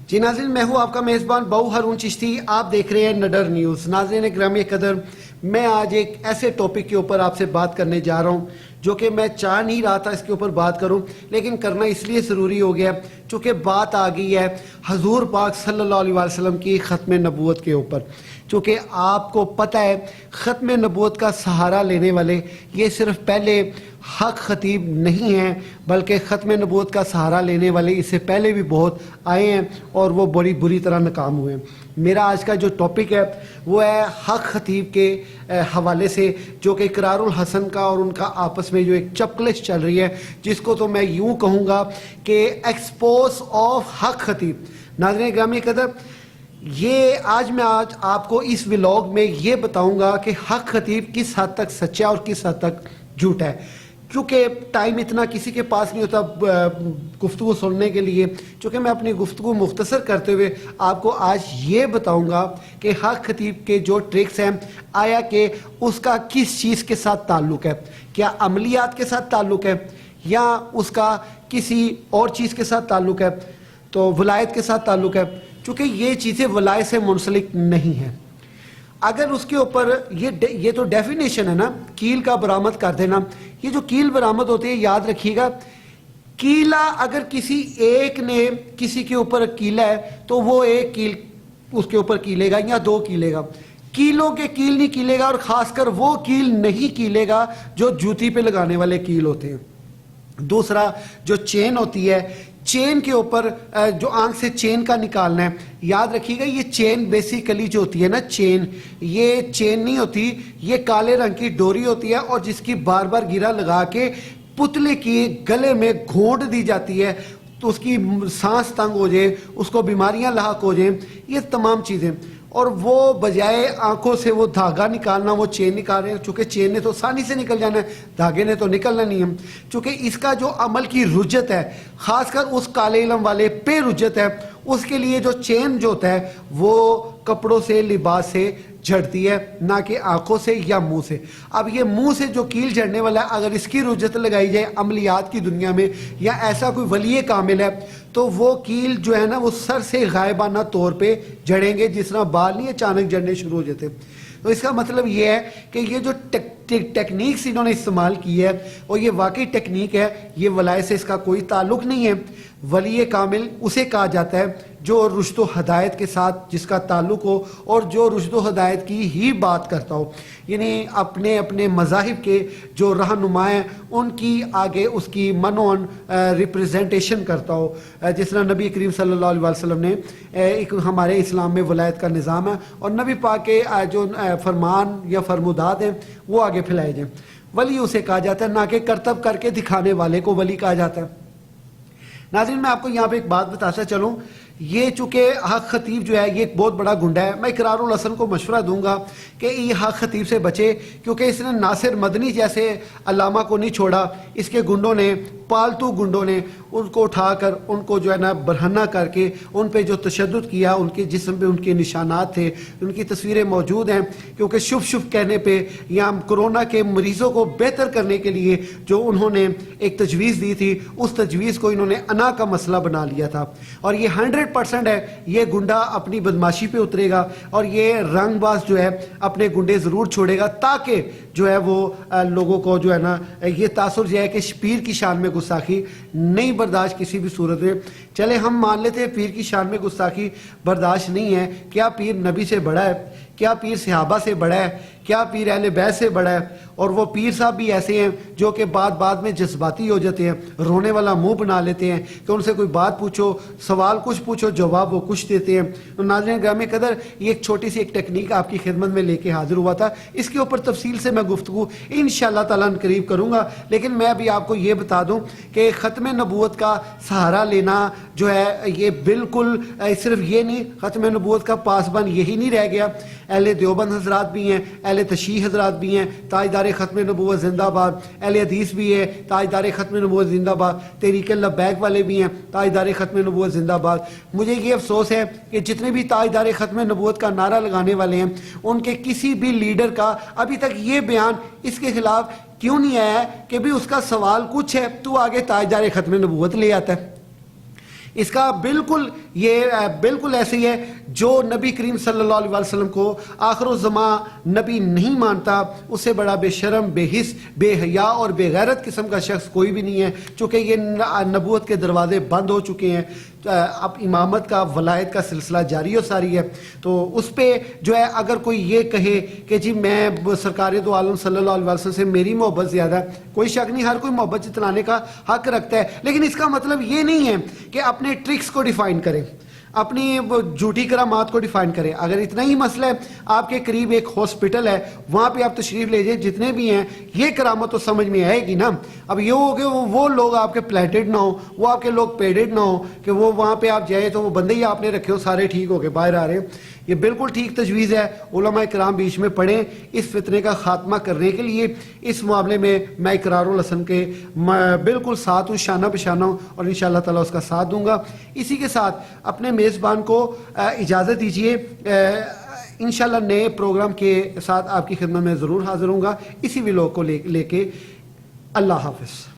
جی ناظرین، میں ہوں آپ کا میزبان باؤ ہارون چشتی. آپ دیکھ رہے ہیں نڈر نیوز. ناظرین گرامی قدر، میں آج ایک ایسے ٹاپک کے اوپر آپ سے بات کرنے جا رہا ہوں جو کہ میں چاہ نہیں رہا تھا اس کے اوپر بات کروں، لیکن کرنا اس لیے ضروری ہو گیا چونکہ بات آ گئی ہے حضور پاک صلی اللہ علیہ وسلم کی ختم نبوت کے اوپر. چونکہ آپ کو پتہ ہے ختم نبوت کا سہارا لینے والے یہ صرف پہلے حق خطیب نہیں ہیں، بلکہ ختم نبوت کا سہارا لینے والے اس سے پہلے بھی بہت آئے ہیں اور وہ بڑی بری طرح ناکام ہوئے ہیں. میرا آج کا جو ٹاپک ہے وہ ہے حق خطیب کے حوالے سے، جو کہ اقرار الحسن کا اور ان کا آپس میں جو ایک چپکلش چل رہی ہے، جس کو تو میں یوں کہوں گا کہ ایکسپوز آف حق خطیب. ناظرین گرامی قدر، میں آج آپ کو اس ولاگ میں یہ بتاؤں گا کہ حق خطیب کس حد تک سچا اور کس حد تک جھوٹا ہے. کیونکہ ٹائم اتنا کسی کے پاس نہیں ہوتا گفتگو سننے کے لیے، چونکہ میں اپنی گفتگو مختصر کرتے ہوئے آپ کو آج یہ بتاؤں گا کہ حق خطیب کے جو ٹرکس ہیں، آیا کہ اس کا کس چیز کے ساتھ تعلق ہے. کیا عملیات کے ساتھ تعلق ہے یا اس کا کسی اور چیز کے ساتھ تعلق ہے؟ تو ولایت کے ساتھ تعلق ہے، چونکہ یہ چیزیں ولایت سے منسلک نہیں ہیں. اگر اس کے اوپر یہ تو ڈیفینیشن ہے نا، کیل کا برآمد کر دینا. یہ جو کیل برآمد ہوتی ہے، یاد رکھیے گا، کیلا اگر کسی ایک نے کسی کے اوپر کیلا ہے تو وہ ایک کیل اس کے اوپر کیلے گا یا دو کیلے گا. کیلوں کے کیل نہیں کیلے گا، اور خاص کر وہ کیل نہیں کیلے گا جو جوتی پہ لگانے والے کیل ہوتے ہیں. دوسرا جو چین ہوتی ہے، چین کے اوپر جو آنکھ سے چین کا نکالنا ہے، یاد رکھیے گا یہ چین بیسیکلی جو ہوتی ہے نا، چین یہ چین نہیں ہوتی، یہ کالے رنگ کی ڈوری ہوتی ہے اور جس کی بار بار گرا لگا کے پتلے کی گلے میں گھونٹ دی جاتی ہے تو اس کی سانس تنگ ہو جائے، اس کو بیماریاں لاحق ہو جائیں، یہ تمام چیزیں. اور وہ بجائے آنکھوں سے وہ دھاگا نکالنا، وہ چین نکال رہے ہیں، چونکہ چین نے تو آسانی سے نکل جانا ہے، دھاگے نے تو نکلنا نہیں ہے. چونکہ اس کا جو عمل کی رجت ہے، خاص کر اس کالے علم والے پہ رجت ہے، اس کے لیے جو چین جو ہوتا ہے وہ کپڑوں سے، لباس سے جھڑتی ہے، نہ کہ آنکھوں سے یا منہ سے. اب یہ منہ سے جو کیل جھڑنے والا ہے، اگر اس کی رجت لگائی جائے عملیات کی دنیا میں، یا ایسا کوئی ولی کامل ہے، تو وہ کیل جو ہے نا وہ سر سے غائبانہ طور پہ جڑیں گے، جس طرح بال نہیں اچانک جڑنے شروع ہو جاتے. تو اس کا مطلب یہ ہے کہ یہ جو ٹیکنیکس انہوں نے استعمال کی ہے، اور یہ واقعی ٹیکنیک ہے، یہ ولایت سے اس کا کوئی تعلق نہیں ہے. ولی کامل اسے کہا جاتا ہے جو رشد و ہدایت کے ساتھ جس کا تعلق ہو اور جو رشد و ہدایت کی ہی بات کرتا ہو، یعنی اپنے اپنے مذاہب کے جو رہنما ہیں ان کی آگے اس کی منون ریپریزنٹیشن کرتا ہو. جس طرح نبی کریم صلی اللہ علیہ وسلم نے ایک ہمارے اسلام میں ولایت کا نظام ہے، اور نبی پاک کے جو فرمان یا فرمودات ہیں وہ آگے پھیلائے جائیں. ولی اسے کہا جاتا ہے، نہ کہ کرتب کر کے دکھانے والے کو ولی کہا جاتا ہے. ناظرین میں آپ کو یہاں پہ ایک بات بتاتا چلوں، یہ چونکہ حق خطیب جو ہے یہ ایک بہت بڑا گنڈا ہے. میں اقرار الحسن کو مشورہ دوں گا کہ یہ حق خطیب سے بچے، کیونکہ اس نے ناصر مدنی جیسے علامہ کو نہیں چھوڑا. اس کے گنڈوں نے، پالتو گنڈوں نے ان کو اٹھا کر ان کو جو ہے نا برہنہ کر کے ان پہ جو تشدد کیا، ان کے جسم پہ ان کے نشانات تھے، ان کی تصویریں موجود ہیں. کیونکہ شف کہنے پہ یا کرونا کے مریضوں کو بہتر کرنے کے لیے جو انہوں نے ایک تجویز دی تھی، اس تجویز کو انہوں نے انا کا مسئلہ بنا لیا تھا. اور یہ 100% ہے، یہ گنڈا اپنی بدماشی پہ اترے گا اور یہ رنگ باز جو ہے اپنے گنڈے ضرور چھوڑے گا، تاکہ جو ہے وہ لوگوں کو جو ہے نا یہ تاثر جو ہے کہ پیر کی شان میں گستاخی نہیں برداشت کسی بھی صورت میں. چلے ہم مان لیتے ہیں پیر کی شان میں گستاخی برداشت نہیں ہے. کیا پیر نبی سے بڑا ہے؟ کیا پیر صحابہ سے بڑا ہے؟ کیا پیر اہل بیت سے بڑا ہے؟ اور وہ پیر صاحب بھی ایسے ہیں جو کہ بعد میں جذباتی ہو جاتے ہیں، رونے والا منہ بنا لیتے ہیں کہ ان سے کوئی بات پوچھو، سوال کچھ پوچھو، جواب وہ کچھ دیتے ہیں. تو ناظرین گرامی قدر، یہ ایک چھوٹی سی ایک ٹیکنیک آپ کی خدمت میں لے کے حاضر ہوا تھا. اس کے اوپر تفصیل سے میں گفتگو انشاءاللہ تعالیٰ قریب کروں گا، لیکن میں ابھی آپ کو یہ بتا دوں کہ ختم نبوت کا سہارا لینا جو ہے یہ بالکل صرف یہ نہیں، ختم نبوت کا پاسبان یہی نہیں رہ گیا. اہل دیوبند حضرات بھی ہیں، اہل تشیع حضرات بھی ہیں، تاجدار ختم نبوت زندہ باد. اہل حدیث بھی ہے، تاجدار ختم نبوت زندہ باد. تحریک لبیک والے بھی ہیں، تاجدار ختم نبوت زندہ باد. مجھے یہ افسوس ہے کہ جتنے بھی تاجدار ختم نبوت کا نعرہ لگانے والے ہیں، ان کے کسی بھی لیڈر کا ابھی تک یہ بیان اس کے خلاف کیوں نہیں آیا ہے کہ بھی اس کا سوال کچھ ہے تو آگے تاجدار ختم نبوت لے آتا ہے. اس کا بالکل یہ بالکل ایسے ہی ہے جو نبی کریم صلی اللہ علیہ وسلم کو آخر الزمان نبی نہیں مانتا، اس سے بڑا بے شرم، بے حس، بے حیا اور بے غیرت قسم کا شخص کوئی بھی نہیں ہے، چونکہ یہ نبوت کے دروازے بند ہو چکے ہیں، اب امامت کا ولایت کا سلسلہ جاری و ساری ہے۔ تو اس پہ جو ہے اگر کوئی یہ کہے کہ جی میں سرکار دو عالم صلی اللہ علیہ وسلم سے میری محبت زیادہ ہے، کوئی شک نہیں، ہر کوئی محبت جتلانے کا حق رکھتا ہے، لیکن اس کا مطلب یہ نہیں ہے کہ اپنے ٹرکس کو ڈیفائن کریں، اپنی جھوٹی کرامات کو ڈیفائن کریں۔ اگر اتنا ہی مسئلہ ہے، آپ کے قریب ایک ہاسپٹل ہے، وہاں پہ آپ تشریف لے جائیں، جتنے بھی ہیں یہ کرامت تو سمجھ میں آئے گی نا۔ اب یہ ہو کہ وہ لوگ آپ کے پلیٹڈ نہ ہوں، وہ آپ کے لوگ پیڈڈ نہ ہوں کہ وہ وہاں پہ آپ جائیں تو وہ بندے ہی آپ نے رکھے ہو سارے ٹھیک ہو کے باہر آ رہے ہیں۔ یہ بالکل ٹھیک تجویز ہے، علماء کرام بیچ میں پڑھیں اس فتنے کا خاتمہ کرنے کے لیے۔ اس معاملے میں میں اقرار الحسن کے بالکل ساتھ ہوں، شانہ بشانہ ہوں، اور انشاءاللہ تعالیٰ اس کا ساتھ دوں گا۔ اسی کے ساتھ اپنے میزبان کو اجازت دیجیے، انشاءاللہ نئے پروگرام کے ساتھ آپ کی خدمت میں ضرور حاضر ہوں گا، اسی ویلوگ کو لے کے۔ اللہ حافظ۔